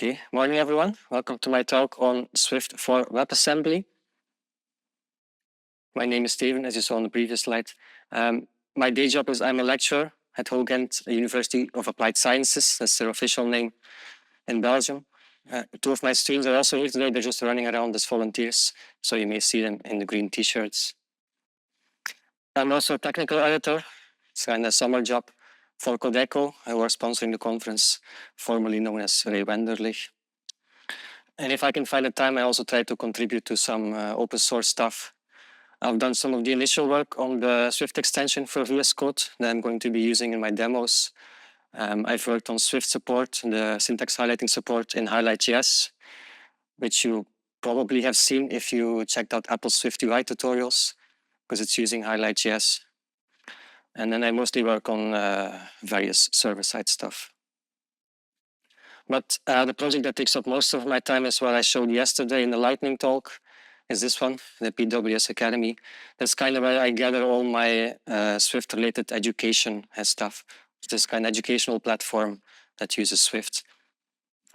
Okay, morning everyone. Welcome to my talk on Swift for WebAssembly. My name is Steven, as you saw on the previous slide. My day job is I'm a lecturer at HOGENT, University of Applied Sciences. That's their official name in Belgium. Two of my students are also here today. They're just running around as volunteers, so you may see them in the green t-shirts. I'm also a technical editor. It's kind of a summer job for Codeco, who are sponsoring the conference, formerly known as Ray Wenderlich. And if I can find the time, I also try to contribute to some open source stuff. I've done some of the initial work on the Swift extension for VS Code that I'm going to be using in my demos. I've worked on Swift support, the syntax highlighting support in Highlight.js, which you probably have seen if you checked out Apple's Swift UI tutorials, because it's using Highlight.js. And then I mostly work on various server-side stuff. But the project that takes up most of my time is what I showed yesterday in the lightning talk, is this one, the PWS Academy. That's kind of where I gather all my Swift-related education and stuff. It's this kind of educational platform that uses Swift.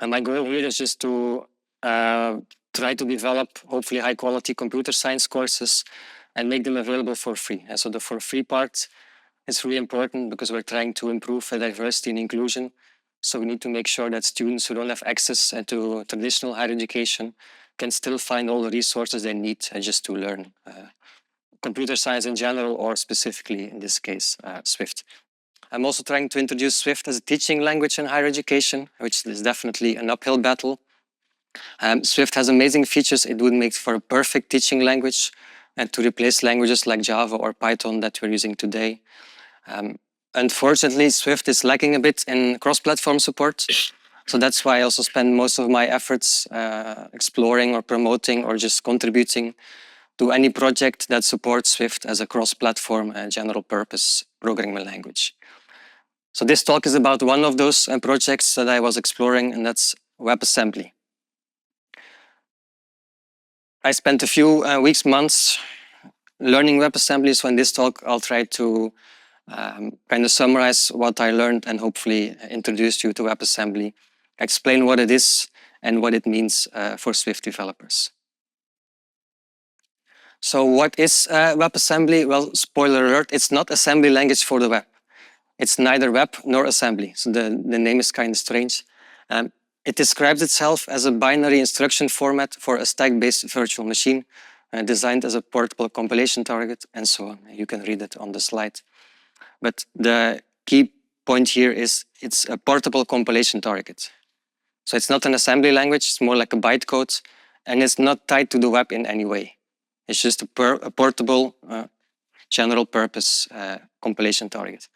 And my goal here is just to try to develop, hopefully, high-quality computer science courses and make them available for free. And so the for free part is really important because we're trying to improve diversity and inclusion. So we need to make sure that students who don't have access to traditional higher education can still find all the resources they need just to learn computer science in general, or specifically, in this case, Swift. I'm also trying to introduce Swift as a teaching language in higher education, which is definitely an uphill battle. Swift has amazing features. It would make for a perfect teaching language and to replace languages like Java or Python that we're using today. Unfortunately, Swift is lacking a bit in cross-platform support. So that's why I also spend most of my efforts exploring or promoting or just contributing to any project that supports Swift as a cross-platform general-purpose programming language. So this talk is about one of those projects that I was exploring, and that's WebAssembly. I spent a few weeks, months learning WebAssembly, so in this talk I'll try to kind of summarize what I learned and hopefully introduce you to WebAssembly, explain what it is and what it means for Swift developers. So what is WebAssembly? Well, spoiler alert, it's not assembly language for the web. It's neither web nor assembly, so the name is kind of strange. It describes itself as a binary instruction format for a stack-based virtual machine designed as a portable compilation target, and so on. You can read it on the slide. But the key point here is it's a portable compilation target. So it's not an assembly language, it's more like a bytecode, and it's not tied to the web in any way. It's just a portable general purpose compilation target.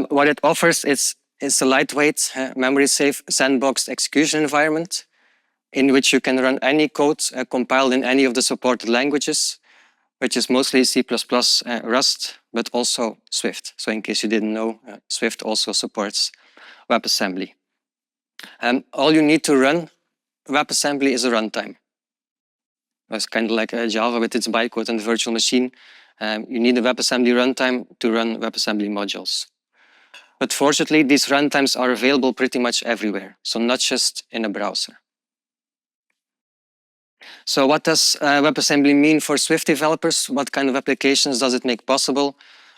What it offers is a lightweight, memory-safe, sandboxed execution environment in which you can run any code compiled in any of the supported languages, which is mostly C++, Rust, but also Swift. So in case you didn't know, Swift also supports WebAssembly. All you need to run WebAssembly is a runtime. It's kind of like Java with its bytecode and the virtual machine. You need a WebAssembly runtime to run WebAssembly modules. But fortunately, these runtimes are available pretty much everywhere, so not just in a browser. So what does WebAssembly mean for Swift developers? What kind of applications does it make possible?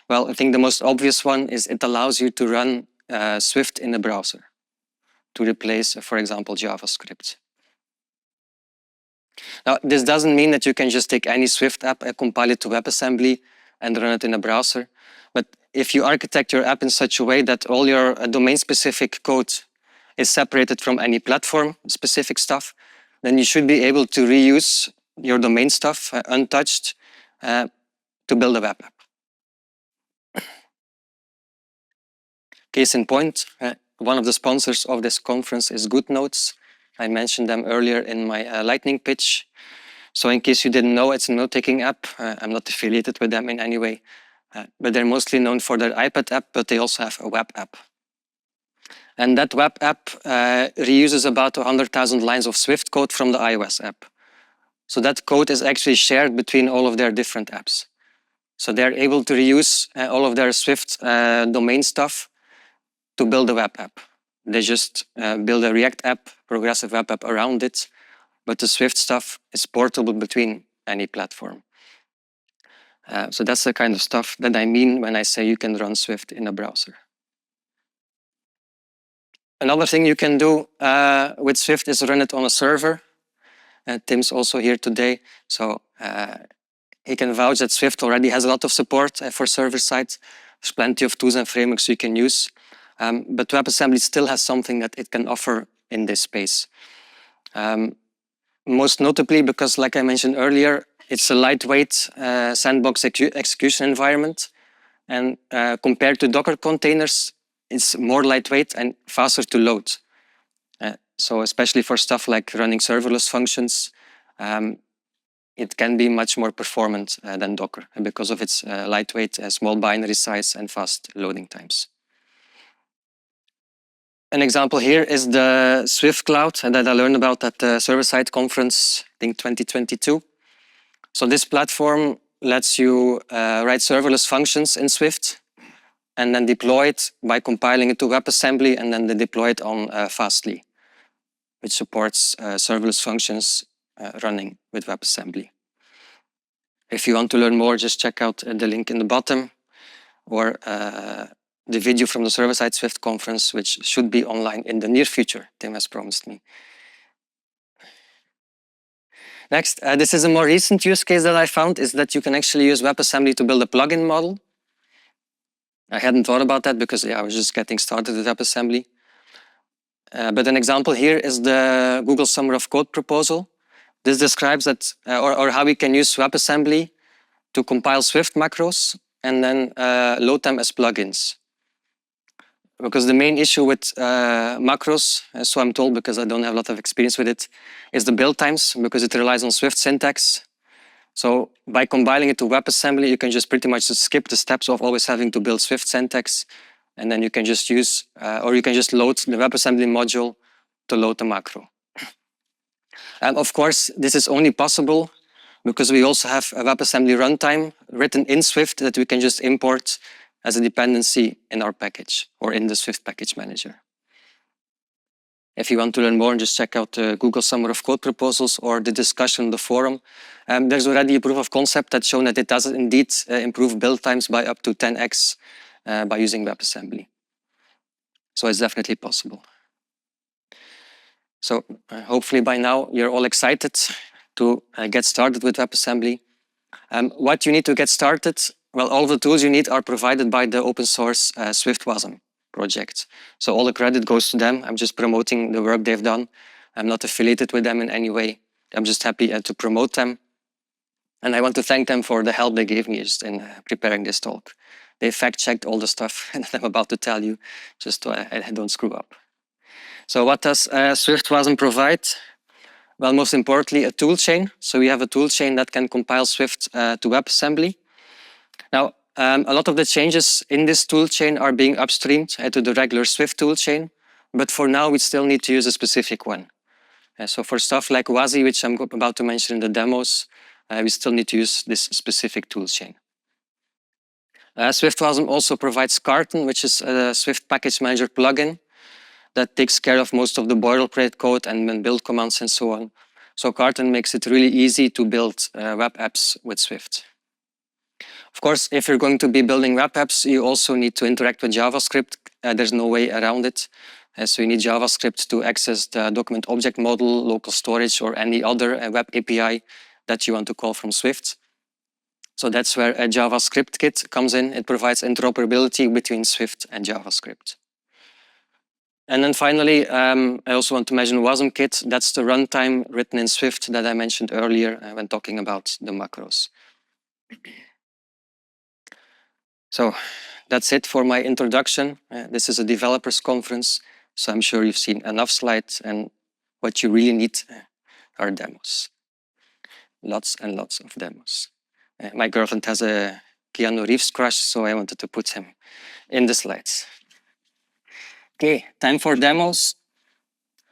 Well, I think the most obvious one is it allows you to run Swift in a browser to replace, for example, JavaScript. Now, this doesn't mean that you can just take any Swift app and compile it to WebAssembly and run it in a browser. But if you architect your app in such a way that all your domain-specific code is separated from any platform-specific stuff, then you should be able to reuse your domain stuff untouched to build a web app. Case in point, one of the sponsors of this conference is GoodNotes. I mentioned them earlier in my lightning pitch. So in case you didn't know, it's a note-taking app. I'm not affiliated with them in any way, but they're mostly known for their iPad app, but they also have a web app. And that web app reuses about 100,000 lines of Swift code from the iOS app. So that code is actually shared between all of their different apps. So they're able to reuse all of their Swift domain stuff to build a web app. they just build a React app, progressive web app around it, but the Swift stuff is portable between any platform. So that's the kind of stuff that I mean when I say you can run Swift in a browser. Another thing you can do with Swift is run it on a server. Tim's also here today, so he can vouch that Swift already has a lot of support for server-side. There's plenty of tools and frameworks you can use. But WebAssembly still has something that it can offer in this space. Most notably because, like I mentioned earlier, it's a lightweight sandbox execution environment. And compared to Docker containers, it's more lightweight and faster to load. So especially for stuff like running serverless functions, it can be much more performant than Docker because of its lightweight, small binary size and fast loading times. An example here is the SwiftCloud that I learned about at the server-side conference, I think 2022. So this platform lets you write serverless functions in Swift and then deploy it by compiling it to WebAssembly, and then they deploy it on Fastly, which supports serverless functions running with WebAssembly. If you want to learn more, just check out the link in the bottom, or the video from the server-side Swift conference, which should be online in the near future, Tim has promised me. Next, this is a more recent use case that I found, is that you can actually use WebAssembly to build a plugin model. I hadn't thought about that because I was just getting started with WebAssembly. But an example here is the Google Summer of Code proposal. This describes that, or how we can use WebAssembly to compile Swift macros and then load them as plugins. Because the main issue with macros, so I'm told because I don't have a lot of experience with it, is the build times, because it relies on Swift syntax. So by compiling it to WebAssembly, you can just pretty much skip the steps of always having to build Swift syntax, and then you can just use, or you can just load the WebAssembly module to load the macro. And of course, this is only possible because we also have a WebAssembly runtime written in Swift that we can just import as a dependency in our package or in the Swift package manager. If you want to learn more, just check out the Google Summer of Code proposals or the discussion on the forum. There's already a proof of concept that's shown that it does indeed improve build times by up to 10x by using WebAssembly. So it's definitely possible. So hopefully by now you're all excited to get started with WebAssembly. What you need to get started, well, all the tools you need are provided by the open source SwiftWasm project. So all the credit goes to them. I'm just promoting the work they've done. I'm not affiliated with them in any way. I'm just happy to promote them. And I want to thank them for the help they gave me just in preparing this talk. They fact-checked all the stuff that I'm about to tell you, just so I don't screw up. So what does SwiftWasm provide? Well, most importantly, a toolchain. So we have a toolchain that can compile Swift to WebAssembly. Now, a lot of the changes in this toolchain are being upstreamed to the regular Swift toolchain, but for now we still need to use a specific one. So for stuff like WASI, which I'm about to mention in the demos, we still need to use this specific toolchain. SwiftWasm also provides Carton, which is a Swift package manager plugin that takes care of most of the boilerplate code and build commands and so on. So Carton makes it really easy to build web apps with Swift. Of course, if you're going to be building web apps, you also need to interact with JavaScript. There's no way around it. So you need JavaScript to access the document object model, local storage, or any other web API that you want to call from Swift. So that's where a JavaScript kit comes in. It provides interoperability between Swift and JavaScript. And then finally, I also want to mention WasmKit. That's the runtime written in Swift that I mentioned earlier when talking about the macros. So that's it for my introduction. This is a developers conference, so I'm sure you've seen enough slides, and what you really need are demos. Lots and lots of demos. My girlfriend has a Keanu Reeves crush, so I wanted to put him in the slides. Okay, time for demos.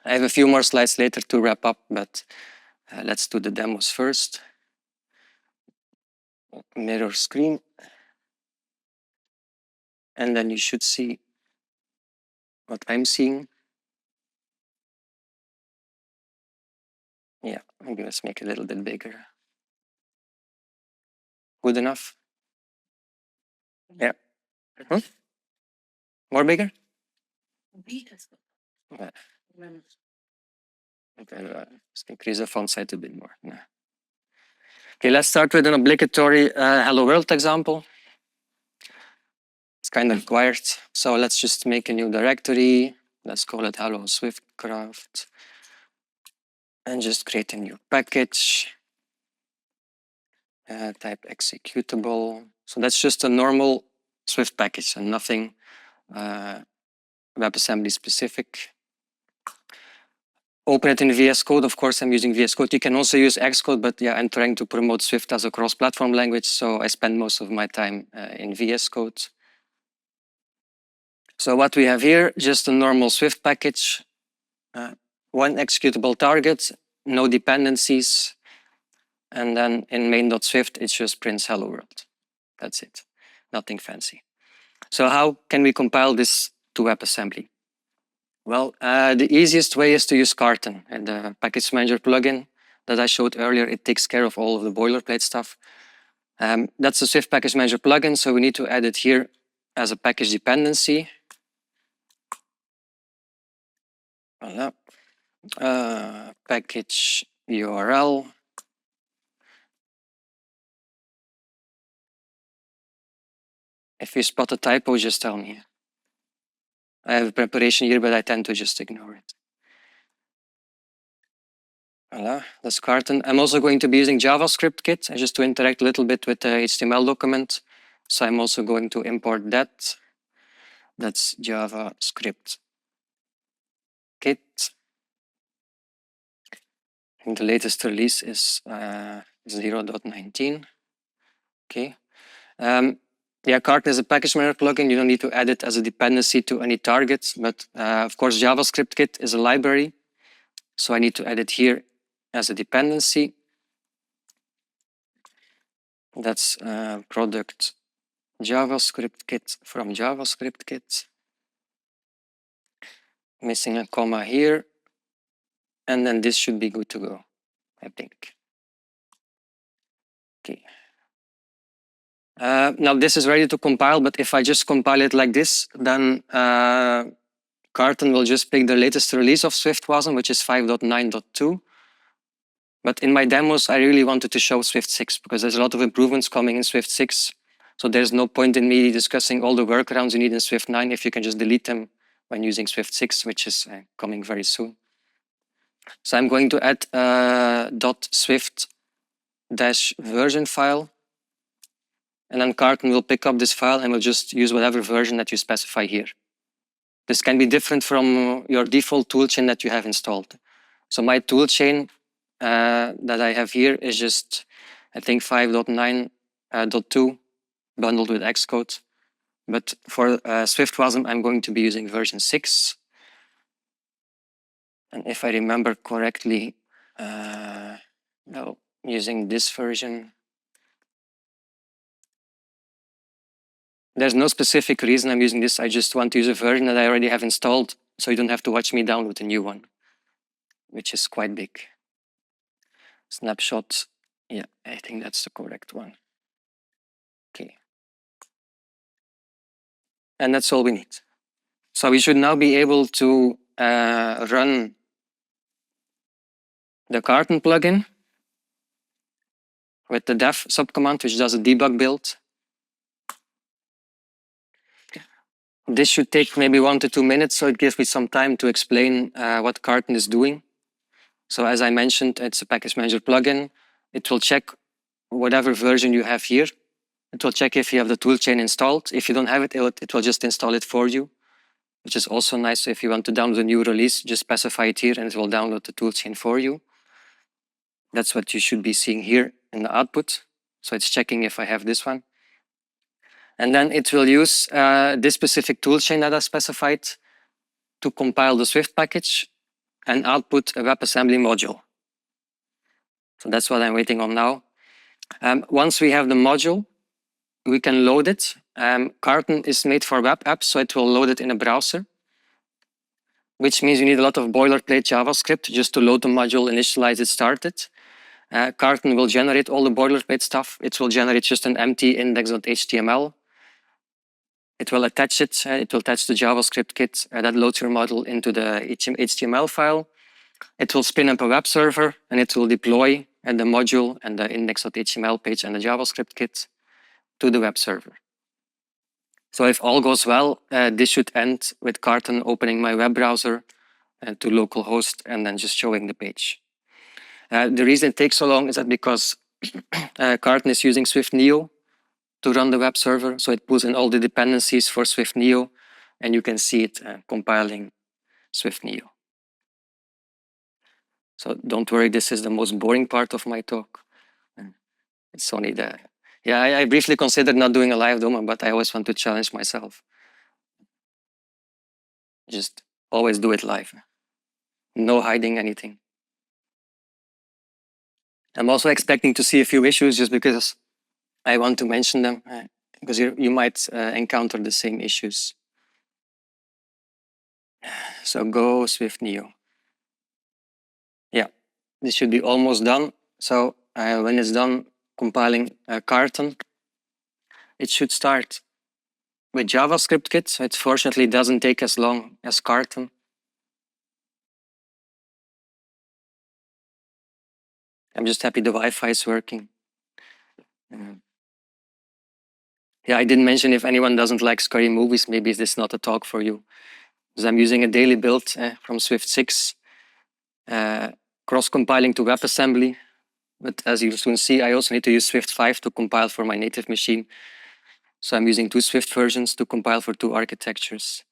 I have a few more slides later to wrap up, but let's do the demos first. Mirror screen. And then you should see what I'm seeing. Yeah, maybe let's make it a little bit bigger. Good enough? Yeah. More bigger? Yeah. Okay, let's increase the font size a bit more. Yeah. Okay, let's start with an obligatory hello world example. It's kind of required. So let's just make a new directory. Let's call it hello SwiftCraft. And just create a new package. Type executable. So that's just a normal Swift package and nothing WebAssembly specific. Open it in VS Code. Of course, I'm using VS Code. You can also use Xcode, but yeah, I'm trying to promote Swift as a cross-platform language, so I spend most of my time in VS Code. So what we have here, just a normal Swift package, one executable target, no dependencies, and then in main.swift, it just prints hello world. That's it, nothing fancy. So how can we compile this to WebAssembly? Well, the easiest way is to use Carton and the package manager plugin that I showed earlier. It takes care of all of the boilerplate stuff. That's the Swift package manager plugin, so we need to add it here as a package dependency. Voilà. Package URL. If you spot a typo, just tell me. I have a preparation here, but I tend to just ignore it. Voilà, that's Carton. I'm also going to be using JavaScript kit just to interact a little bit with the HTML document. So I'm also going to import that. That's JavaScript kit. And the latest release is 0.19. Okay. Yeah, Carton is a package manager plugin. You don't need to add it as a dependency to any target, but of course JavaScript kit is a library. So I need to add it here as a dependency. That's product JavaScript kit from JavaScript kit. Missing a comma here. And then this should be good to go, I think. Okay. Now this is ready to compile, but if I just compile it like this, then Carton will just pick the latest release of SwiftWasm, which is 5.9.2. But in my demos, I really wanted to show Swift 6 because there's a lot of improvements coming in Swift 6. So there's no point in me discussing all the workarounds you need in Swift 9 if you can just delete them when using Swift 6, which is coming very soon. So I'm going to add .swift-version file. And then Carton will pick up this file and will just use whatever version that you specify here. This can be different from your default toolchain that you have installed. So my toolchain that I have here is just, I think 5.9.2 bundled with Xcode. But for SwiftWasm, I'm going to be using version 6. And if I remember correctly, no, using this version. There's no specific reason I'm using this. I just want to use a version that I already have installed, so you don't have to watch me download a new one, which is quite big. Snapshot, yeah, I think that's the correct one. Okay. And that's all we need. So we should now be able to run the Carton plugin with the dev subcommand, which does a debug build. This should take maybe 1 to 2 minutes, so it gives me some time to explain what Carton is doing. So as I mentioned, it's a package manager plugin. It will check whatever version you have here. It will check if you have the toolchain installed. If you don't have it, it will just install it for you, which is also nice. So if you want to download a new release, just specify it here and it will download the toolchain for you. That's what you should be seeing here in the output. So it's checking if I have this one. And then it will use this specific toolchain that I specified to compile the Swift package and output a WebAssembly module. So that's what I'm waiting on now. Once we have the module, we can load it. Carton is made for web apps, so it will load it in a browser. which means you need a lot of boilerplate JavaScript just to load the module, initialize it, start it. Carton will generate all the boilerplate stuff. It will generate just an empty index.html. It will attach it. It will attach the JavaScript kit that loads your model into the HTML file. It will spin up a web server, and it will deploy the module and the index.html page and the JavaScript kit to the web server. So if all goes well, this should end with Carton opening my web browser to localhost and then just showing the page. The reason it takes so long is that because Carton is using Swift Neo to run the web server, so it pulls in all the dependencies for Swift Neo, and you can see it compiling Swift Neo. So don't worry, this is the most boring part of my talk. It's only the... Yeah, I briefly considered not doing a live demo, but I always want to challenge myself. Just always do it live. No hiding anything. I'm also expecting to see a few issues just because I want to mention them, because you might encounter the same issues. So go Swift Neo. Yeah, this should be almost done. So when it's done compiling Carton, it should start with JavaScript kit. So it fortunately doesn't take as long as Carton. I'm just happy the Wi-Fi is working. Yeah, I didn't mention if anyone doesn't like scary movies, maybe this is not a talk for you. Because I'm using a daily build from Swift 6, cross-compiling to WebAssembly. But as you soon see, I also need to use Swift 5 to compile for my native machine. So I'm using two Swift versions to compile for two architectures,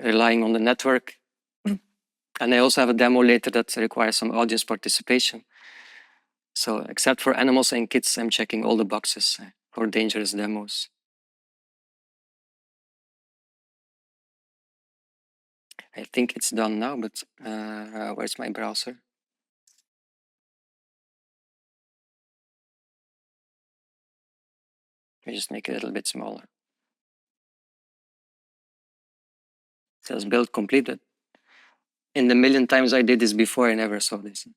relying on the network. And I also have a demo later that requires some audience participation. So except for animals and kids, I'm checking all the boxes for dangerous demos. I think it's done now, but where's my browser? I just make it a little bit smaller. It says build completed. In the million times I did this before, I never saw this.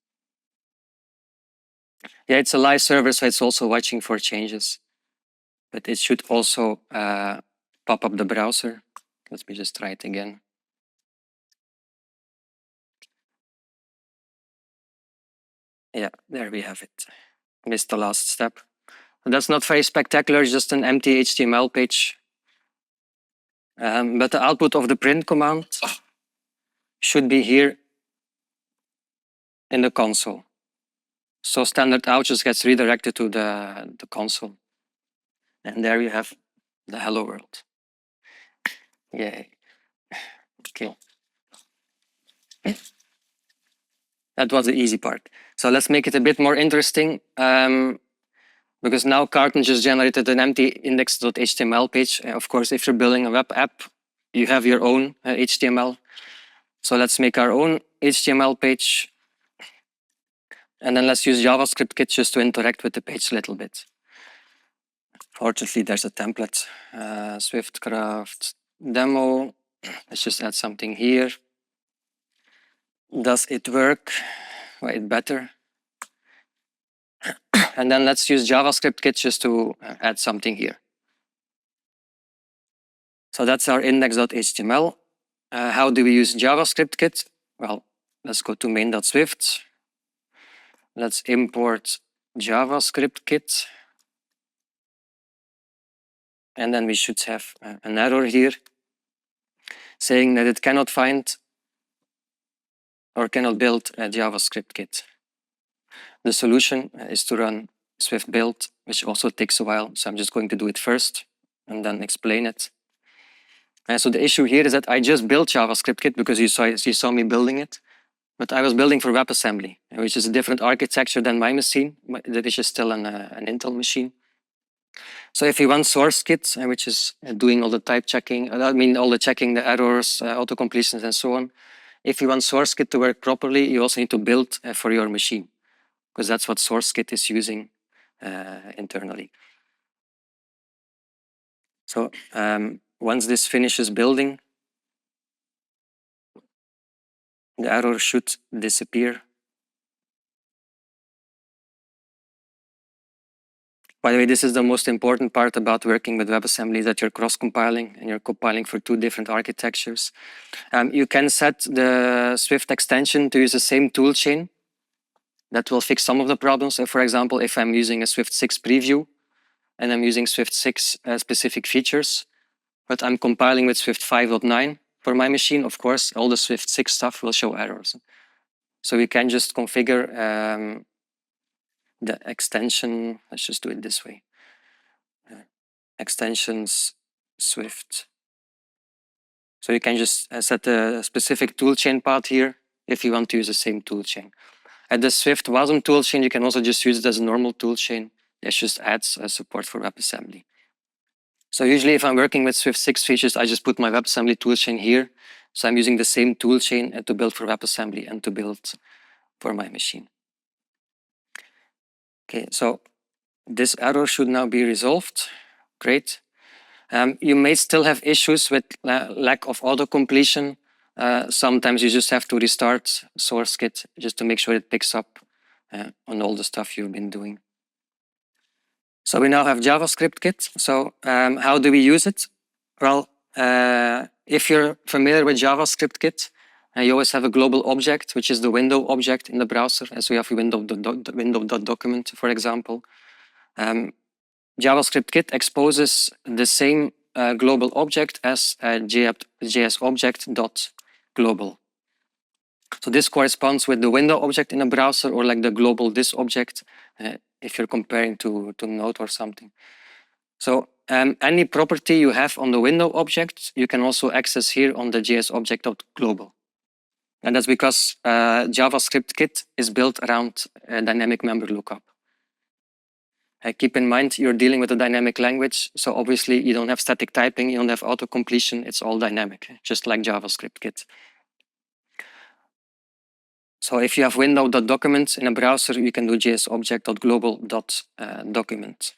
Yeah, it's a live server, so it's also watching for changes. But it should also pop up the browser. Let me just try it again. Yeah, there we have it. Missed the last step. That's not very spectacular, just an empty HTML page. But the output of the print command should be here in the console. So standard out just gets redirected to the console. And there you have the hello world. Yay. Okay. That was the easy part. So let's make it a bit more interesting. Because now Carton just generated an empty index.html page. Of course, if you're building a web app, you have your own HTML. So let's make our own HTML page. And then let's use JavaScript kit just to interact with the page a little bit. Fortunately, there's a template. SwiftCraft demo. Let's just add something here. Does it work? Wait, better. And then let's use JavaScript kit just to add something here. So that's our index.html. How do we use JavaScript kit? Well, let's go to main.swift. Let's import JavaScript kit. And then we should have an error here saying that it cannot find or cannot build a JavaScript kit. The solution is to run Swift build, which also takes a while. So I'm just going to do it first and then explain it. So the issue here is that I just built JavaScript kit because you saw me building it. But I was building for WebAssembly, which is a different architecture than my machine. This is still an Intel machine. So if you run source kit, which is doing all the type checking, all the checking, the errors, auto completions, and so on. If you want source kit to work properly, you also need to build for your machine, because that's what source kit is using internally. So once this finishes building, the error should disappear. By the way, this is the most important part about working with WebAssembly, that you're cross-compiling and you're compiling for two different architectures. You can set the Swift extension to use the same toolchain. That will fix some of the problems. So for example, if I'm using a Swift 6 preview and I'm using Swift 6 specific features, but I'm compiling with Swift 5.9 for my machine, of course, all the Swift 6 stuff will show errors. So we can just configure the extension. Let's just do it this way. Extensions Swift. So you can just set a specific toolchain path here if you want to use the same toolchain. At the Swift WASM toolchain, you can also just use it as a normal toolchain. It just adds support for WebAssembly. So usually if I'm working with Swift 6 features, I just put my WebAssembly toolchain here. So I'm using the same toolchain to build for WebAssembly and to build for my machine. Okay, so this error should now be resolved. Great. You may still have issues with lack of auto-completion. Sometimes you just have to restart SourceKit just to make sure it picks up on all the stuff you've been doing. So we now have JavaScript kit. So how do we use it? Well, if you're familiar with JavaScript kit, you always have a global object, which is the window object in the browser. And so you have a window.document, for example. JavaScript kit exposes the same global object as JS object.global. So this corresponds with the window object in a browser, or like the global this object if you're comparing to Node or something. So any property you have on the window object, you can also access here on the JS object.global. And that's because JavaScript kit is built around a dynamic member lookup. Keep in mind, you're dealing with a dynamic language, so obviously you don't have static typing, you don't have auto-completion, it's all dynamic, just like JavaScript kit. So if you have window.document in a browser, you can do jsobject.global.document.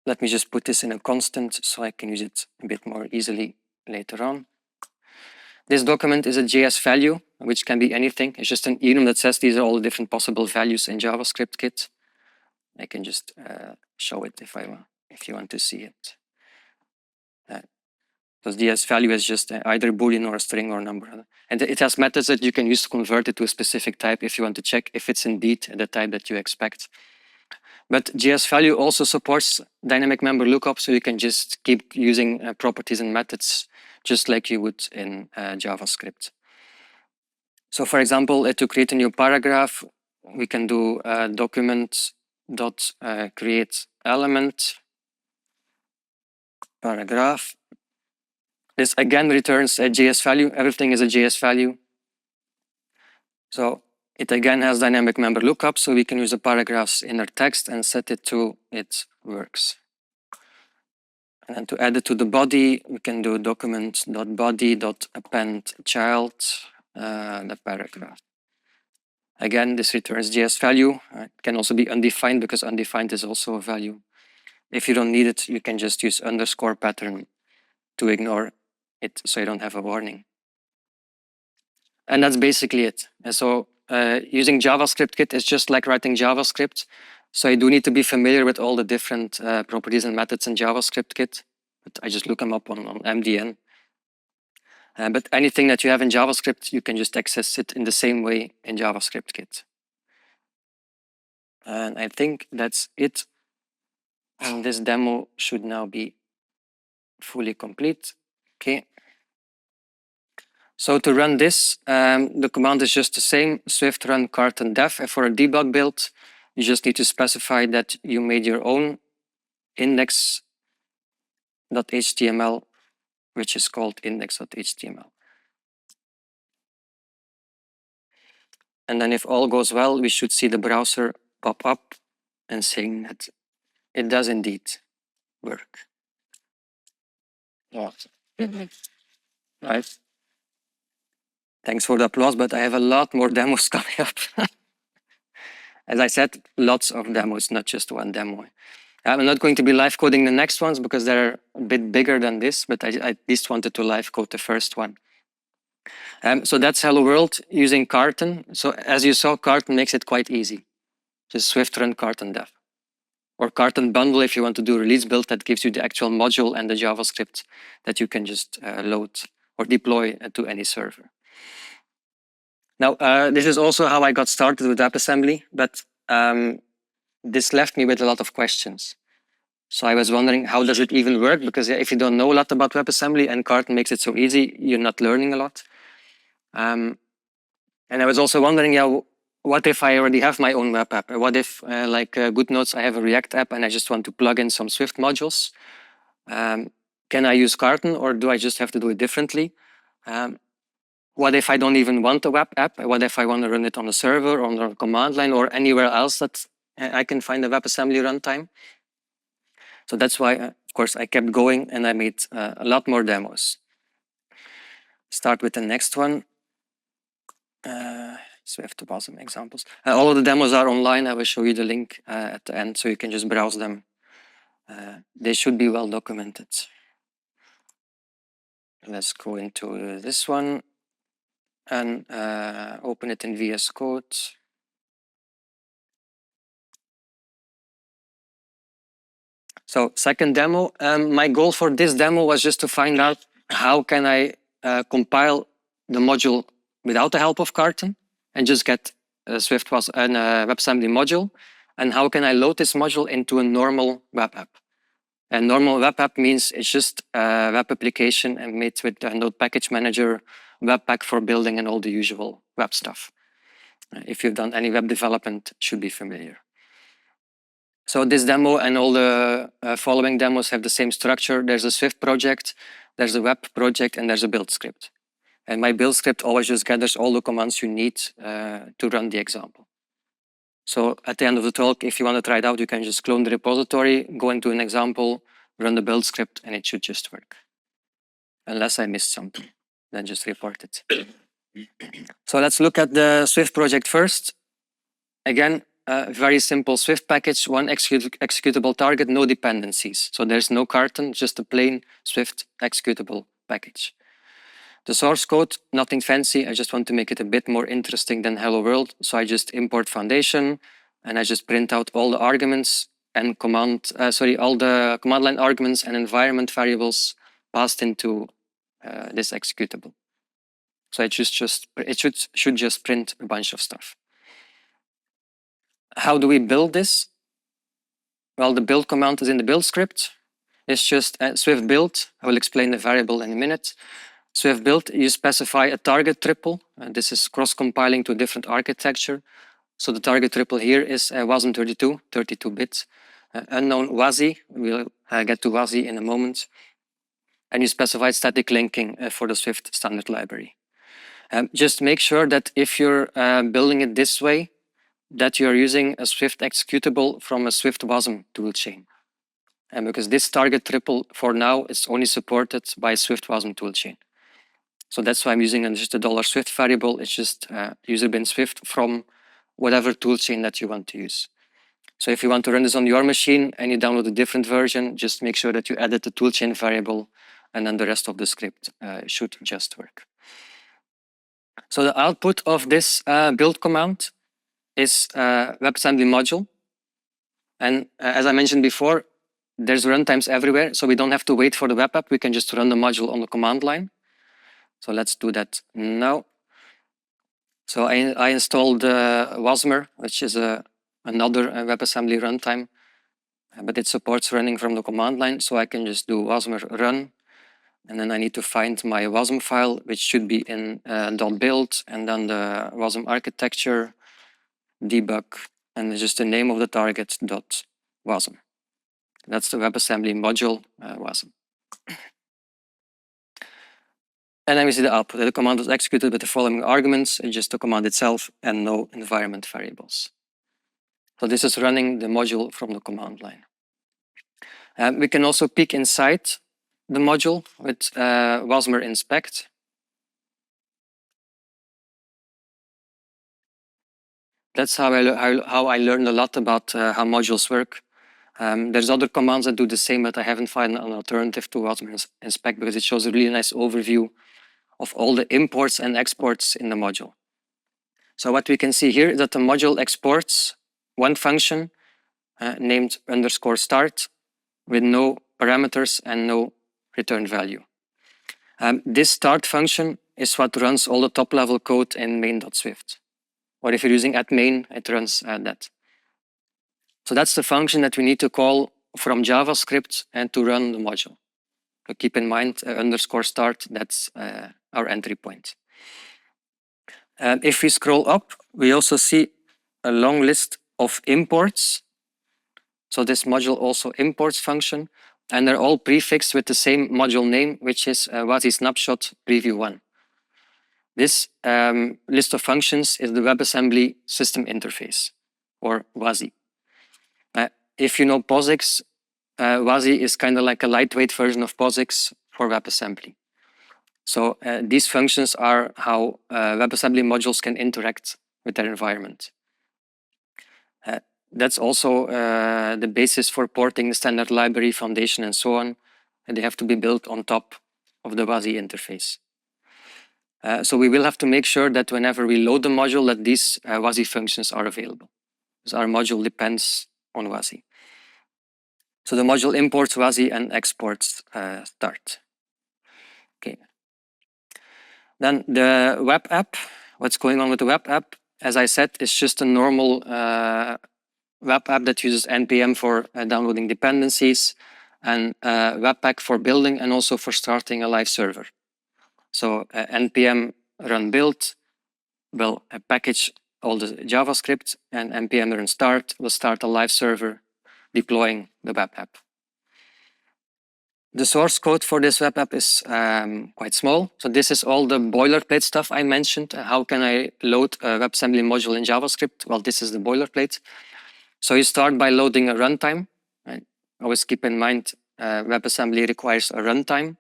Let me just put this in a constant so I can use it a bit more easily later on. This document is a JS value, which can be anything. It's just an enum that says these are all the different possible values in JavaScript kit. I can just show it if you want to see it. Because JS value is just either Boolean or a string or a number. And it has methods that you can use to convert it to a specific type if you want to check if it's indeed the type that you expect. But JS value also supports dynamic member lookup, so you can just keep using properties and methods just like you would in JavaScript. So for example, to create a new paragraph, we can do document.create element paragraph. This again returns a JS value. Everything is a JS value. So it again has dynamic member lookup, so we can use the paragraph's inner text and set it to it works. And then to add it to the body, we can do document.body.append child, the paragraph. Again, this returns JS value. It can also be undefined because undefined is also a value. If you don't need it, you can just use underscore pattern to ignore it so you don't have a warning. And that's basically it. And so using JavaScript kit is just like writing JavaScript. So you do need to be familiar with all the different properties and methods in JavaScript kit. But I just look them up on MDN. But anything that you have in JavaScript, you can just access it in the same way in JavaScript kit. And I think that's it. And this demo should now be fully complete. Okay. So to run this, the command is just the same, swift run carton dev. And for a debug build, you just need to specify that you made your own index.html, which is called index.html. And then if all goes well, we should see the browser pop up and saying that it does indeed work. Awesome. Right. Thanks for the applause, but I have a lot more demos coming up. As I said, lots of demos, not just one demo. I'm not going to be live coding the next ones because they're a bit bigger than this, but I at least wanted to live code the first one. So that's Hello World using Carton. So as you saw, Carton makes it quite easy. Just Swift run Carton dev. Or Carton bundle if you want to do release build, that gives you the actual module and the JavaScript that you can just load or deploy to any server. Now, this is also how I got started with WebAssembly, but this left me with a lot of questions. So I was wondering, how does it even work? Because if you don't know a lot about WebAssembly and Carton makes it so easy, you're not learning a lot. And I was also wondering, what if I already have my own web app? What if, like GoodNotes, I have a React app and I just want to plug in some Swift modules? Can I use Carton, or do I just have to do it differently? What if I don't even want a web app? What if I want to run it on a server, or on a command line, or anywhere else that I can find a WebAssembly runtime? So that's why, of course, I kept going and I made a lot more demos. Start with the next one. Swift WASM examples. All of the demos are online. I will show you the link at the end, so you can just browse them. They should be well documented. Let's go into this one and open it in VS Code. So second demo, my goal for this demo was just to find out how can I compile the module without the help of Carton and just get a Swift and a WebAssembly module, and how can I load this module into a normal web app. A normal web app means it's just a web application and made with a Node Package Manager, Webpack for building, and all the usual web stuff. If you've done any web development, should be familiar. So this demo and all the following demos have the same structure. There's a Swift project, there's a web project, and there's a build script. And my build script always just gathers all the commands you need to run the example. So at the end of the talk, if you want to try it out, you can just clone the repository, go into an example, run the build script, and it should just work. Unless I missed something, then just report it. So let's look at the Swift project first. Again, very simple Swift package, one executable target, no dependencies. So there's no Carton, just a plain Swift executable package. The source code, nothing fancy. I just want to make it a bit more interesting than Hello World. So I just import foundation and I just print out all the arguments and all the command line arguments and environment variables passed into this executable. So it should just print a bunch of stuff. How do we build this? Well, the build command is in the build script. It's just Swift build. I will explain the variable in a minute. Swift build, you specify a target triple. This is cross-compiling to a different architecture. So the target triple here is WASM32, 32-bit. Unknown WASI, we'll get to WASI in a moment. And you specify static linking for the Swift standard library. Just make sure that if you're building it this way, that you're using a Swift executable from a Swift WASM toolchain. And because this target triple for now is only supported by Swift WASM toolchain. So that's why I'm using just a $Swift variable. It's just user bin Swift from whatever toolchain that you want to use. So if you want to run this on your machine and you download a different version, just make sure that you edit the toolchain variable, and then the rest of the script should just work. So the output of this build command is WebAssembly module. And as I mentioned before, there's runtimes everywhere, so we don't have to wait for the web app. We can just run the module on the command line. So let's do that now. So I installed Wasmer, which is another WebAssembly runtime, but it supports running from the command line. So I can just do Wasmer run, and then I need to find my WASM file, which should be in .build, and then the WASM architecture, debug, and just the name of the target .wasm. That's the WebAssembly module WASM. And then we see the output. The command is executed with the following arguments, just the command itself and no environment variables. So this is running the module from the command line. We can also peek inside the module with Wasmer inspect. That's how I learned a lot about how modules work. There's other commands that do the same, but I haven't found an alternative to Wasmer inspect because it shows a really nice overview of all the imports and exports in the module. So what we can see here is that the module exports one function named _start with no parameters and no return value. This start function is what runs all the top-level code in main.swift. Or if you're using @main, it runs that. So that's the function that we need to call from JavaScript and to run the module. So keep in mind _start, that's our entry point. If we scroll up, we also see a long list of imports. So this module also imports function, and they're all prefixed with the same module name, which is WASI snapshot preview 1. This list of functions is the WebAssembly system interface, or WASI. If you know POSIX, WASI is kind of like a lightweight version of POSIX for WebAssembly. So these functions are how WebAssembly modules can interact with their environment. That's also the basis for porting the standard library, foundation, and so on. And they have to be built on top of the WASI interface. So we will have to make sure that whenever we load the module, that these WASI functions are available, because our module depends on WASI. So the module imports WASI and exports start. Okay. Then the web app. What's going on with the web app? As I said, it's just a normal web app that uses npm for downloading dependencies and webpack for building and also for starting a live server. So npm run build will package all the JavaScript, and npm run start will start a live server deploying the web app. The source code for this web app is quite small. So this is all the boilerplate stuff I mentioned. How can I load a WebAssembly module in JavaScript? Well, this is the boilerplate. So you start by loading a runtime. Right? Always keep in mind WebAssembly requires a runtime.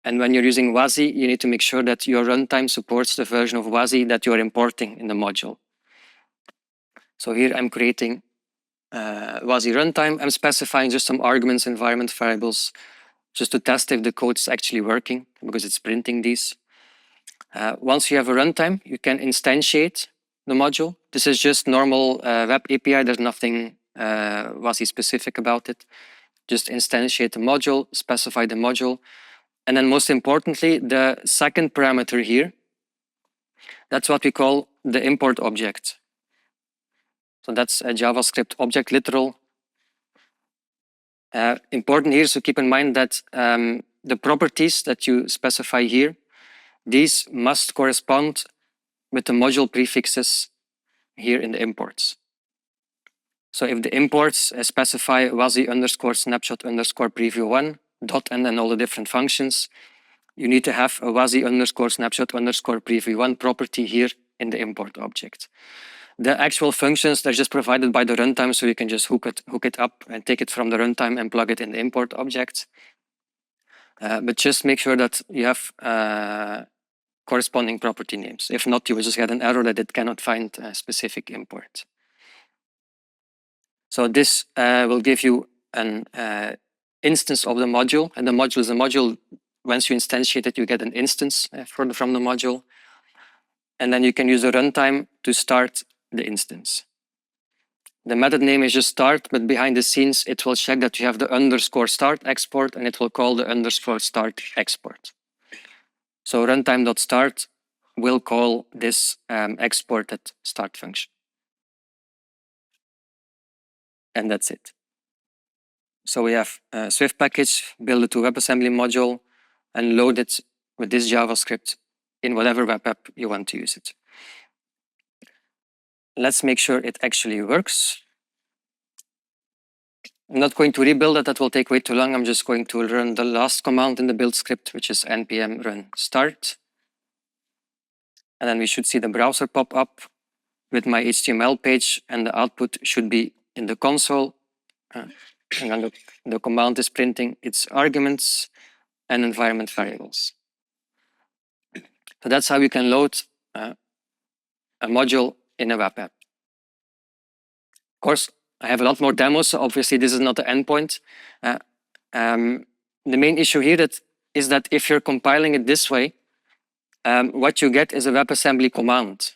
And when you're using WASI, you need to make sure that your runtime supports the version of WASI that you're importing in the module. So here I'm creating WASI runtime. I'm specifying just some arguments, environment variables, just to test if the code is actually working, because it's printing these. Once you have a runtime, you can instantiate the module. This is just normal web API. There's nothing WASI specific about it. Just instantiate the module, specify the module. And then most importantly, the second parameter here, that's what we call the import object. So that's a JavaScript object literal. Important here is to keep in mind that the properties that you specify here, these must correspond with the module prefixes here in the imports. So if the imports specify WASI _snapshot _preview 1 dot and then all the different functions, you need to have a WASI _snapshot _preview 1 property here in the import object. The actual functions, they're just provided by the runtime, so you can just hook it up and take it from the runtime and plug it in the import object. But just make sure that you have corresponding property names. If not, you will just get an error that it cannot find a specific import. So this will give you an instance of the module, and the module is a module. Once you instantiate it, you get an instance from the module. And then you can use the runtime to start the instance. The method name is just start, but behind the scenes, it will check that you have the _start export, and it will call the _start export. So runtime.start will call this exported start function. And that's it. So we have a Swift package, build it to WebAssembly module, and load it with this JavaScript in whatever web app you want to use it. Let's make sure it actually works. I'm not going to rebuild it, that will take way too long. I'm just going to run the last command in the build script, which is npm run start. And then we should see the browser pop up with my HTML page, and the output should be in the console. And then the command is printing its arguments and environment variables. So that's how you can load a module in a web app. Of course, I have a lot more demos, so obviously this is not the endpoint. The main issue here that is that if you're compiling it this way, what you get is a WebAssembly command.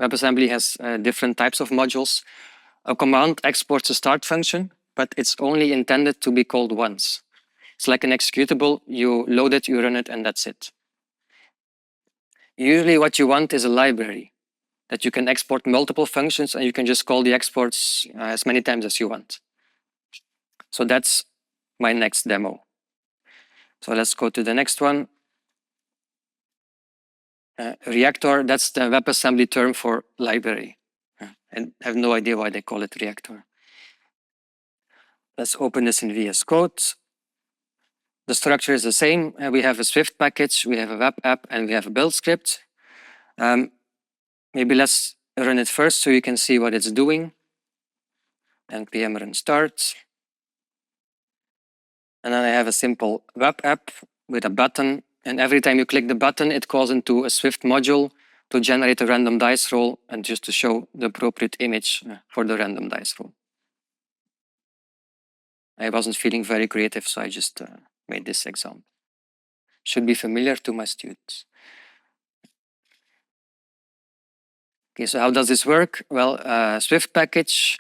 WebAssembly has different types of modules. A command exports a start function, but it's only intended to be called once. It's like an executable. You load it, you run it, and that's it. Usually what you want is a library that you can export multiple functions, and you can just call the exports as many times as you want. So that's my next demo. So let's go to the next one. Reactor, that's the WebAssembly term for library. And I have no idea why they call it reactor. Let's open this in VS Code. The structure is the same. We have a Swift package, we have a web app, and we have a build script. Maybe let's run it first so you can see what it's doing. npm run start. And then I have a simple web app with a button. And every time you click the button, it calls into a Swift module to generate a random dice roll and just to show the appropriate image for the random dice roll. I wasn't feeling very creative, so I just made this example. Should be familiar to my students. Okay, so how does this work? Well, Swift package.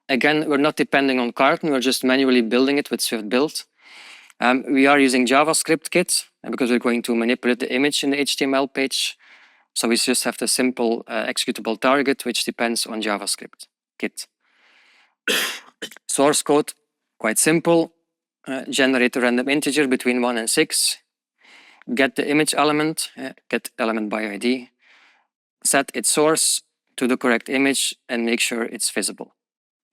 Again, we're not depending on Carton, we're just manually building it with Swift build. We are using JavaScript kit because we're going to manipulate the image in the HTML page. So we just have the simple executable target, which depends on JavaScript kit. Source code, quite simple. Generate a random integer between 1 and 6. Get the image element, get element by ID. Set its source to the correct image and make sure it's visible.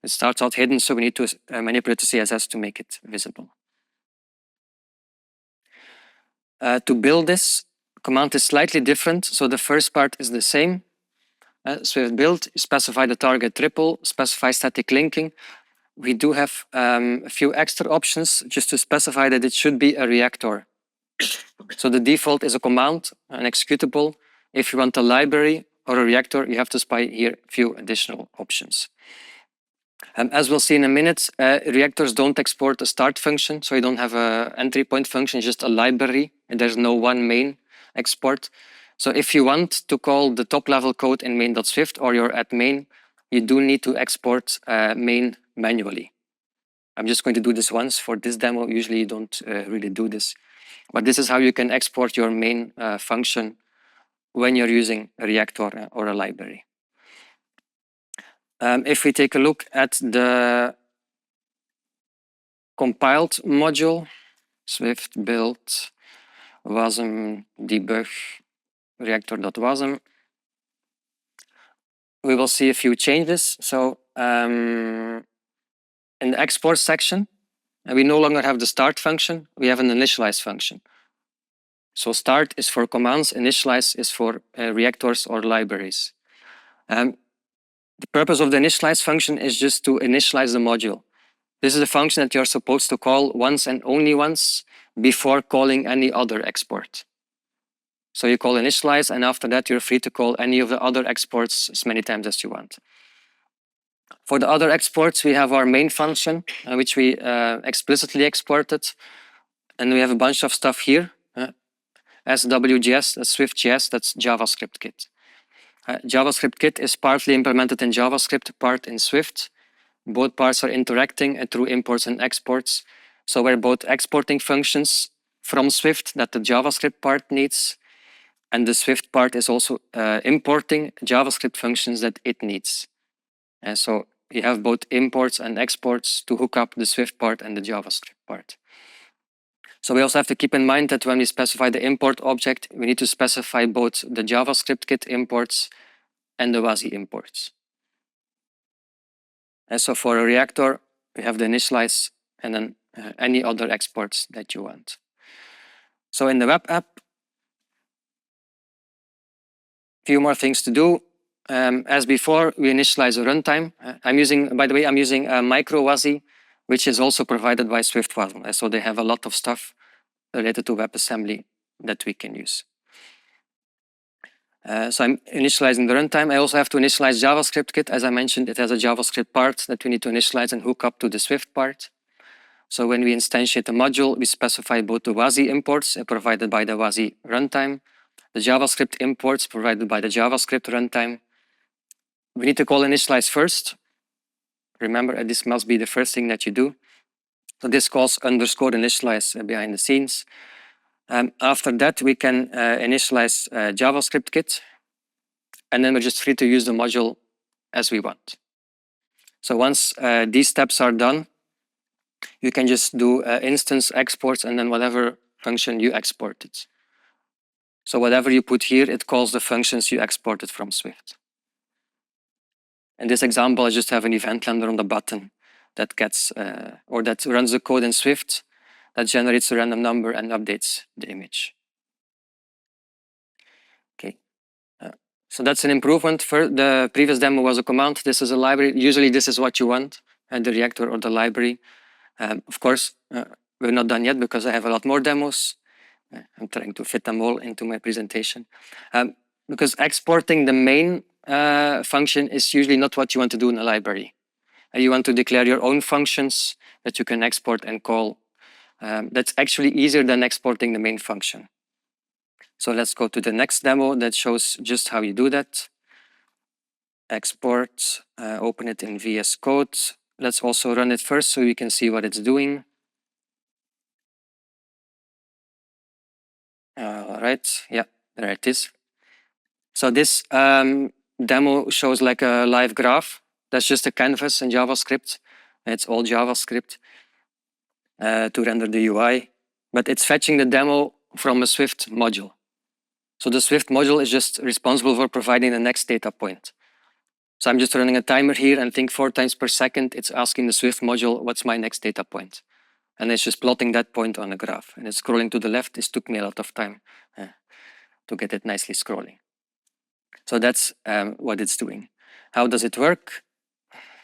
It starts out hidden, so we need to manipulate the CSS to make it visible. To build this, command is slightly different. So the first part is the same. Swift build, specify the target triple, specify static linking. We do have a few extra options just to specify that it should be a reactor. So the default is a command, an executable. If you want a library or a reactor, you have to spy here a few additional options. As we'll see in a minute, reactors don't export a start function, so you don't have an entry point function, just a library, and there's no one main export. So if you want to call the top level code in main.swift or you're at main, you do need to export main manually. I'm just going to do this once for this demo. Usually you don't really do this. But this is how you can export your main function when you're using a reactor or a library. If we take a look at the compiled module, Swift build wasm debug reactor.wasm, we will see a few changes. So in the export section, we no longer have the start function, we have an initialize function. So start is for commands, initialize is for reactors or libraries. The purpose of the initialize function is just to initialize the module. This is a function that you're supposed to call once and only once before calling any other export. So you call initialize, and after that you're free to call any of the other exports as many times as you want. For the other exports, we have our main function, which we explicitly exported. And we have a bunch of stuff here. SWJS, that's SwiftJS, that's JavaScript kit. JavaScript kit is partly implemented in JavaScript, part in Swift. Both parts are interacting through imports and exports. So we're both exporting functions from Swift that the JavaScript part needs, and the Swift part is also importing JavaScript functions that it needs. And so you have both imports and exports to hook up the Swift part and the JavaScript part. So we also have to keep in mind that when we specify the import object, we need to specify both the JavaScript kit imports and the WASI imports. And so for a reactor, we have the initialize and then any other exports that you want. So in the web app, a few more things to do. As before, we initialize a runtime. By the way, I'm using a micro WASI, which is also provided by SwiftWasm. So they have a lot of stuff related to WebAssembly that we can use. So I'm initializing the runtime. I also have to initialize JavaScript kit. As I mentioned, it has a JavaScript part that we need to initialize and hook up to the Swift part. So when we instantiate the module, we specify both the WASI imports provided by the WASI runtime, the JavaScript imports provided by the JavaScript runtime. We need to call initialize first. Remember, this must be the first thing that you do. So this calls underscore initialize behind the scenes. After that, we can initialize JavaScript kit, and then we're just free to use the module as we want. So once these steps are done, you can just do instance exports and then whatever function you exported. So whatever you put here, it calls the functions you exported from Swift. In this example, I just have an event handler on the button that gets or that runs the code in Swift that generates a random number and updates the image. Okay, so that's an improvement. For the previous demo was a command. This is a library. Usually, this is what you want, the reactor or the library. Of course, we're not done yet because I have a lot more demos. I'm trying to fit them all into my presentation. Because exporting the main function is usually not what you want to do in a library. You want to declare your own functions that you can export and call. That's actually easier than exporting the main function. So let's go to the next demo that shows just how you do that. Export, open it in VS Code. Let's also run it first so you can see what it's doing. All right, yeah, there it is. So this demo shows like a live graph. That's just a canvas in JavaScript. It's all JavaScript to render the UI, but it's fetching the demo from a Swift module. So the Swift module is just responsible for providing the next data point. So I'm just running a timer here and think 4 times per second, it's asking the Swift module, what's my next data point? And it's just plotting that point on a graph. And it's scrolling to the left. This took me a lot of time to get it nicely scrolling. So that's what it's doing. How does it work?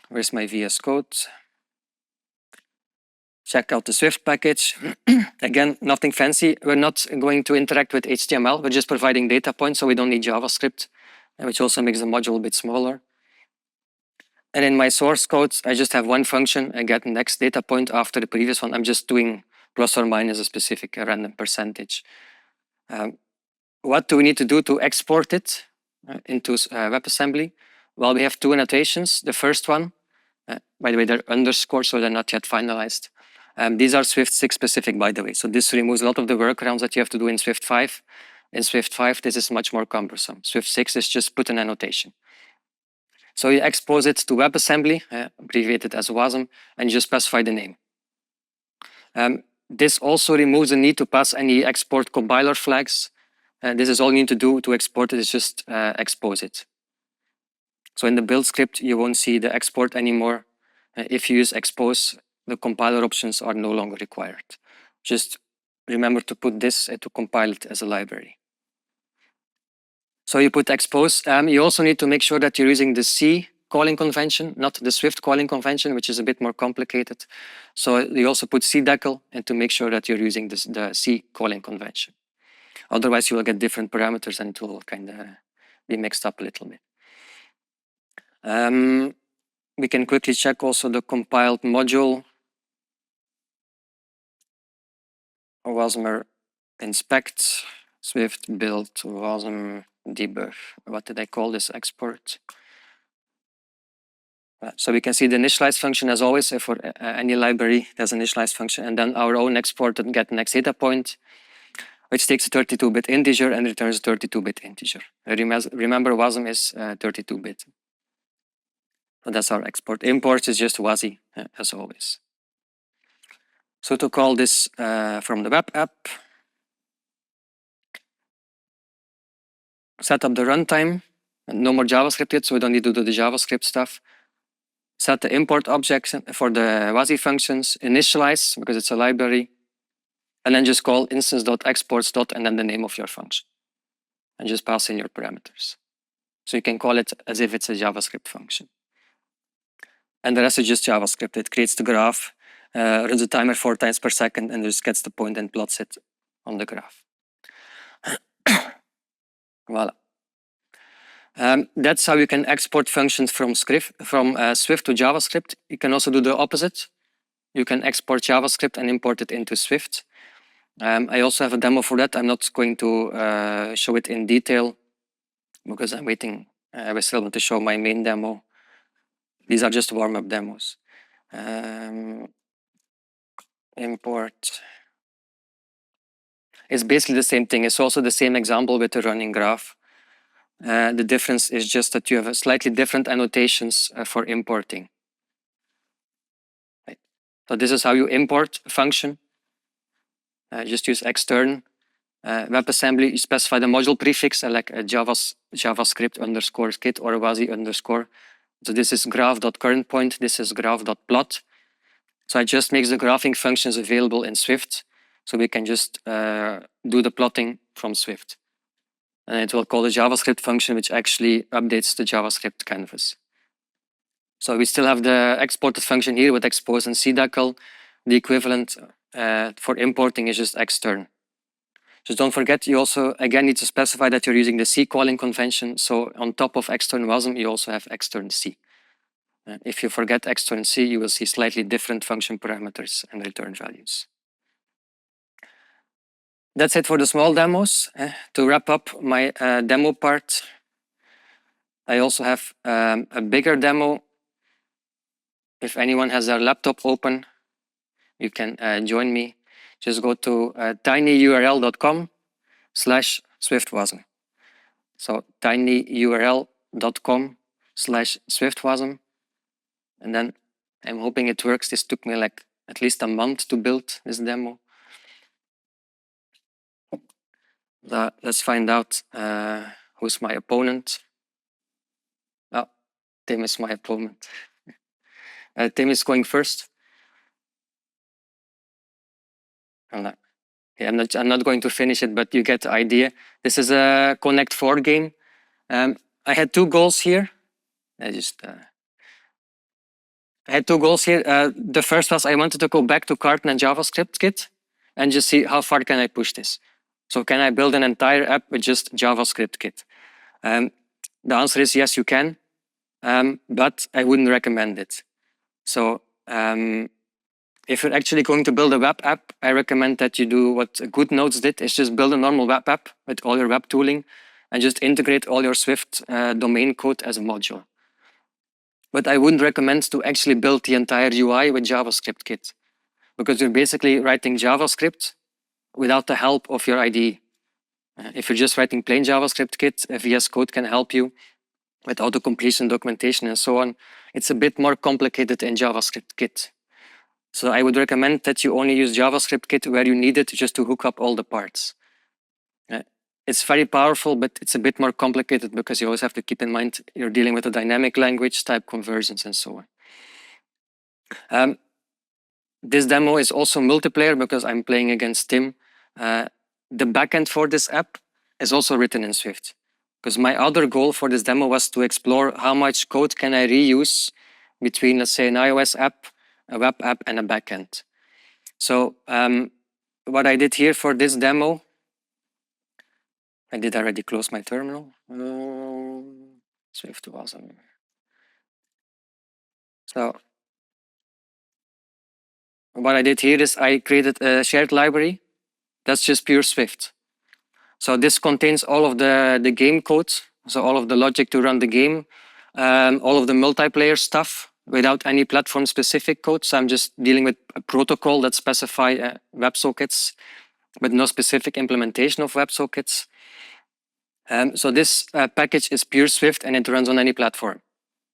Where's my VS Code? Check out the Swift package. Again, nothing fancy. We're not going to interact with HTML. We're just providing data points, so we don't need JavaScript, which also makes the module a bit smaller. And in my source code, I just have one function. I get the next data point after the previous one. I'm just doing plus or minus a specific random percentage. What do we need to do to export it into WebAssembly? Well, we have 2 annotations. The first one, by the way, they're underscore, so they're not yet finalized. These are Swift 6 specific, by the way. So this removes a lot of the workarounds that you have to do in Swift 5. In Swift 5, this is much more cumbersome. Swift 6 is just put an annotation. So you expose it to WebAssembly, abbreviated as WASM, and you just specify the name. This also removes the need to pass any export compiler flags. This is all you need to do to export it, is just expose it. So in the build script, you won't see the export anymore. If you use expose, the compiler options are no longer required. Just remember to put this to compile it as a library. So you put expose. You also need to make sure that you're using the C calling convention, not the Swift calling convention, which is a bit more complicated. So you also put cdecal and to make sure that you're using the C calling convention. Otherwise, you will get different parameters and it will kind of be mixed up a little bit. We can quickly check also the compiled module. WASM inspect, Swift build, WASM debug. What did I call this export? So we can see the initialize function as always. For any library, there's an initialize function, and then our own export and get the next data point, which takes a 32-bit integer and returns a 32-bit integer. Remember, WASM is 32-bit. So that's our export. Import is just WASI, as always. So to call this from the web app, set up the runtime. No more JavaScript yet, so we don't need to do the JavaScript stuff. Set the import object for the WASI functions, initialize, because it's a library, and then just call instance.exports. And then the name of your function. And just pass in your parameters. So you can call it as if it's a JavaScript function. And the rest is just JavaScript. It creates the graph, runs the timer 4 times per second, and just gets the point and plots it on the graph. Voila. That's how you can export functions from Swift to JavaScript. You can also do the opposite. you can export JavaScript and import it into Swift. I also have a demo for that. I'm not going to show it in detail because I'm waiting. I still want to show my main demo. These are just warm-up demos. Import. It's basically the same thing. It's also the same example with the running graph. The difference is just that you have a slightly different annotations for importing. Right. So this is how you import a function. Just use extern. WebAssembly, you specify the module prefix like a JavaScript underscore kit or a WASI underscore. So this is graph.currentPoint, this is graph.plot. So I just make the graphing functions available in Swift. So we can just do the plotting from Swift. And it will call a JavaScript function which actually updates the JavaScript canvas. So we still have the exported function here with expose and cdecl. The equivalent for importing is just extern. Just don't forget, you also, again, need to specify that you're using the C calling convention. So on top of extern wasm, you also have extern C. If you forget extern C, you will see slightly different function parameters and return values. That's it for the small demos. To wrap up my demo part, I also have a bigger demo. If anyone has their laptop open, you can join me. Just go to tinyurl.com/swiftwasm. So tinyurl.com/swiftwasm. And then I'm hoping it works. This took me like at least a month to build this demo. Let's find out who's my opponent. Oh, Tim is my opponent. Tim is going first. I'm not going to finish it, but you get the idea. This is a Connect 4 game. I had two goals here. I had two goals here. The first was I wanted to go back to Carton and JavaScript kit and just see how far can I push this. So can I build an entire app with just JavaScript kit? The answer is yes, you can, but I wouldn't recommend it. So if you're actually going to build a web app, I recommend that you do what GoodNotes did, is just build a normal web app with all your web tooling and just integrate all your Swift domain code as a module. But I wouldn't recommend to actually build the entire UI with JavaScript kit, because you're basically writing JavaScript without the help of your IDE. If you're just writing plain JavaScript kit, VS Code can help you with auto-completion, documentation, and so on. It's a bit more complicated in JavaScript kit. So I would recommend that you only use JavaScript kit where you need it just to hook up all the parts. It's very powerful, but it's a bit more complicated because you always have to keep in mind you're dealing with a dynamic language, type conversions, and so on. This demo is also multiplayer because I'm playing against Tim. The backend for this app is also written in Swift, because my other goal for this demo was to explore how much code can I reuse between, let's say, an iOS app, a web app, and a backend. So what I did here for this demo, I did already close my terminal. Swift wasm. So what I did here is I created a shared library that's just pure Swift. So this contains all of the game code, so all of the logic to run the game, all of the multiplayer stuff without any platform-specific code. So I'm just dealing with a protocol that specifies WebSockets, but no specific implementation of WebSockets. So this package is pure Swift and it runs on any platform.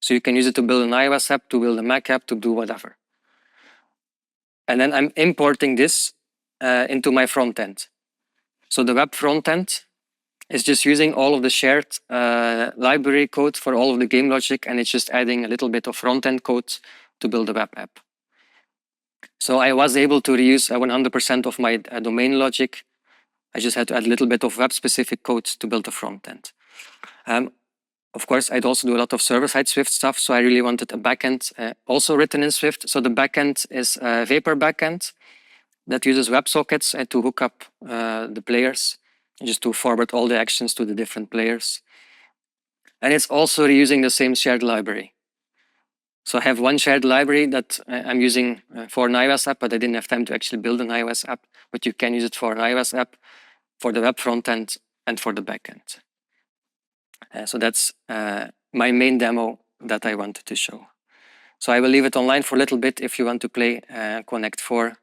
So you can use it to build an iOS app, to build a Mac app, to do whatever. And then I'm importing this into my front end. So the web front end is just using all of the shared library code for all of the game logic, and it's just adding a little bit of front end code to build a web app. So I was able to reuse 100% of my domain logic. I just had to add a little bit of web-specific code to build the front end. Of course, I'd also do a lot of server-side Swift stuff, so I really wanted a backend also written in Swift. So the backend is a Vapor backend that uses WebSockets to hook up the players, just to forward all the actions to the different players. And it's also reusing the same shared library. So I have one shared library that I'm using for an iOS app, but I didn't have time to actually build an iOS app. But you can use it for an iOS app, for the web front end, and for the back end. So that's my main demo that I wanted to show. So I will leave it online for a little bit if you want to play Connect 4.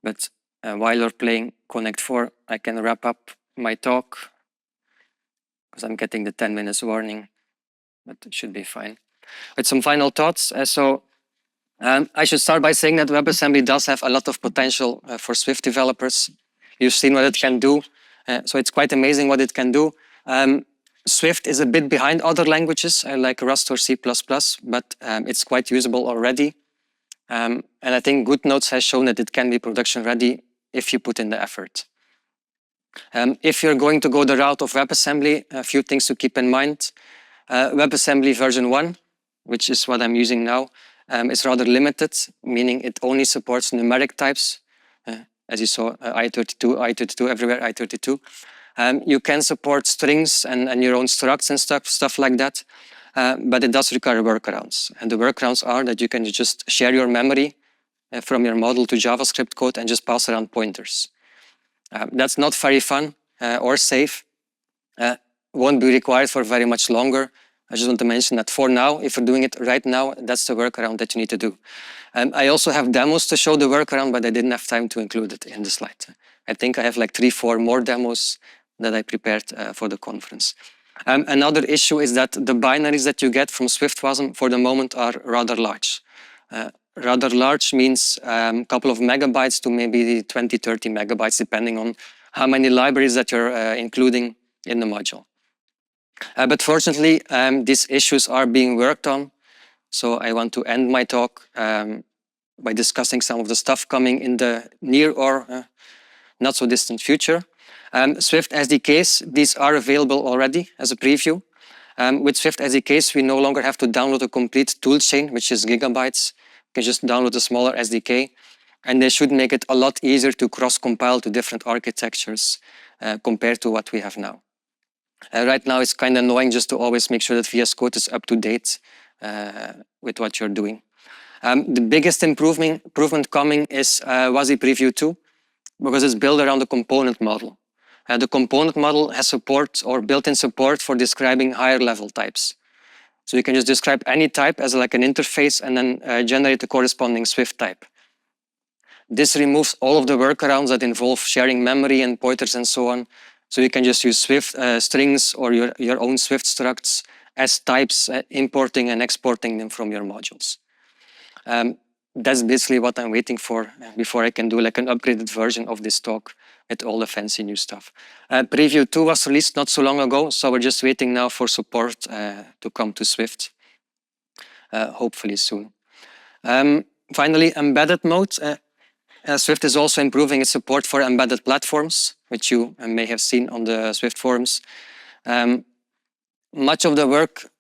But while you're playing Connect 4, I can wrap up my talk because I'm getting the 10 minutes warning, but it should be fine. With some final thoughts. I should start by saying that WebAssembly does have a lot of potential for Swift developers. You've seen what it can do. So it's quite amazing what it can do. Swift is a bit behind other languages like Rust or C++, but it's quite usable already. And I think GoodNotes has shown that it can be production ready if you put in the effort. If you're going to go the route of WebAssembly, a few things to keep in mind. WebAssembly version 1, which is what I'm using now, is rather limited, meaning it only supports numeric types. As you saw, I32 everywhere, I32. You can support strings and your own structs and stuff like that, but it does require workarounds. And the workarounds are that you can just share your memory from your model to JavaScript code and just pass around pointers. That's not very fun or safe. Won't be required for very much longer. I just want to mention that for now, if you're doing it right now, that's the workaround that you need to do. I also have demos to show the workaround, but I didn't have time to include it in the slide. I think I have like 3-4 more demos that I prepared for the conference. Another issue is that the binaries that you get from SwiftWasm for the moment are rather large. Rather large means a couple of megabytes to maybe 20, 30 megabytes, depending on how many libraries that you're including in the module. But fortunately, these issues are being worked on. So I want to end my talk by discussing some of the stuff coming in the near or not so distant future. Swift SDKs, these are available already as a preview. With Swift SDKs, we no longer have to download a complete toolchain, which is gigabytes. You can just download a smaller SDK, and they should make it a lot easier to cross-compile to different architectures compared to what we have now. Right now, it's kind of annoying just to always make sure that VS Code is up to date with what you're doing. The biggest improvement coming is WASI Preview 2, because it's built around the component model. The component model has support or built-in support for describing higher level types. So you can just describe any type as like an interface and then generate the corresponding Swift type. This removes all of the workarounds that involve sharing memory and pointers and so on. So you can just use Swift strings or your own Swift structs as types, importing and exporting them from your modules. That's basically what I'm waiting for before I can do like an upgraded version of this talk with all the fancy new stuff. Preview 2 was released not so long ago, so we're just waiting now for support to come to Swift, hopefully soon. Finally, embedded mode. Swift is also improving its support for embedded platforms, which you may have seen on the Swift forums. Much of the work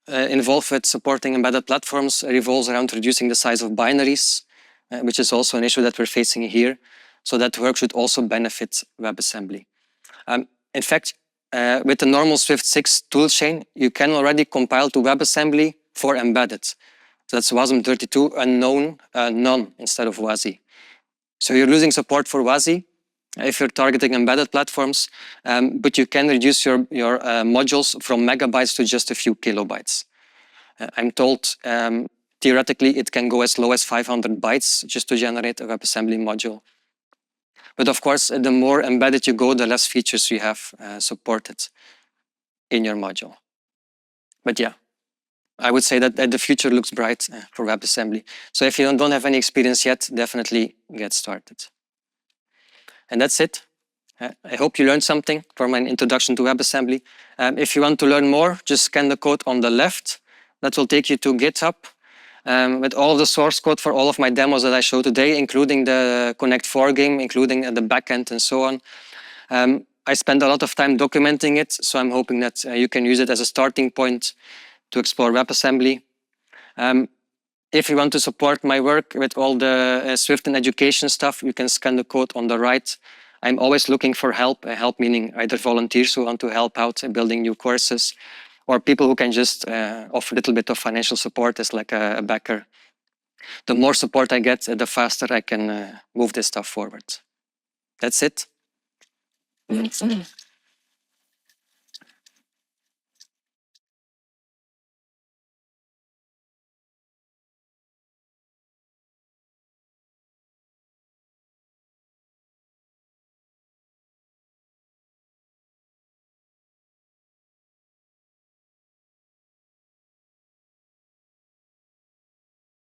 involved with supporting embedded platforms revolves around reducing the size of binaries, which is also an issue that we're facing here. So that work should also benefit WebAssembly. In fact, with the normal Swift 6 toolchain, you can already compile to WebAssembly for embedded. So that's WASM32 unknown, none instead of WASI. So you're losing support for WASI if you're targeting embedded platforms, but you can reduce your modules from megabytes to just a few kilobytes. I'm told theoretically it can go as low as 500 bytes just to generate a WebAssembly module. But of course, the more embedded you go, the less features you have supported in your module. But yeah, I would say that the future looks bright for WebAssembly. So if you don't have any experience yet, definitely get started. And that's it. I hope you learned something from my introduction to WebAssembly. If you want to learn more, just scan the code on the left. That will take you to GitHub with all of the source code for all of my demos that I showed today, including the Connect 4 game, including the backend and so on. I spent a lot of time documenting it, so I'm hoping that you can use it as a starting point to explore WebAssembly. If you want to support my work with all the Swift and education stuff, you can scan the code on the right. I'm always looking for help, help meaning either volunteers who want to help out in building new courses, or people who can just offer a little bit of financial support as like a backer. The more support I get, the faster I can move this stuff forward. That's it.